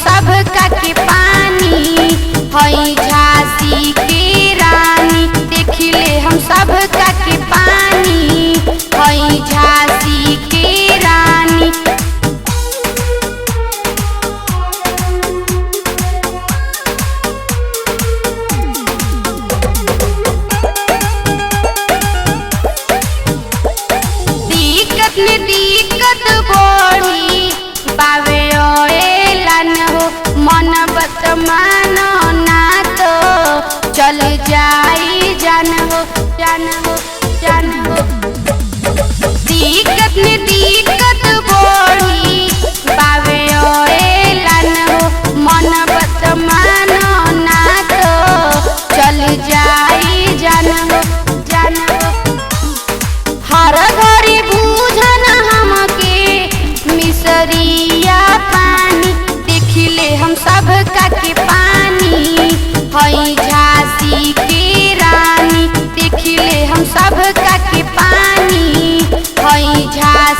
सब का के पानी हई झांसी के रानी। देखिले हम सब का के पानी हई झांसी के रानी। दिक्कत में दिक्कत बढ़ी बावे ओएलन हो। मन बत मानो ना तो चल जाई जान हो जान हो जान हो। दिक्कत में दिक्कत बढ़ी बावे ओएलन हो। मन बत मानो ना तो चल जाई जान हो जान हो। हर घड़ी बूझन हमके मिसरिया पानी। देखिले हम सब का के पानी हई झांसी के रानी। देखिले हम सब का के पानी हई झांसी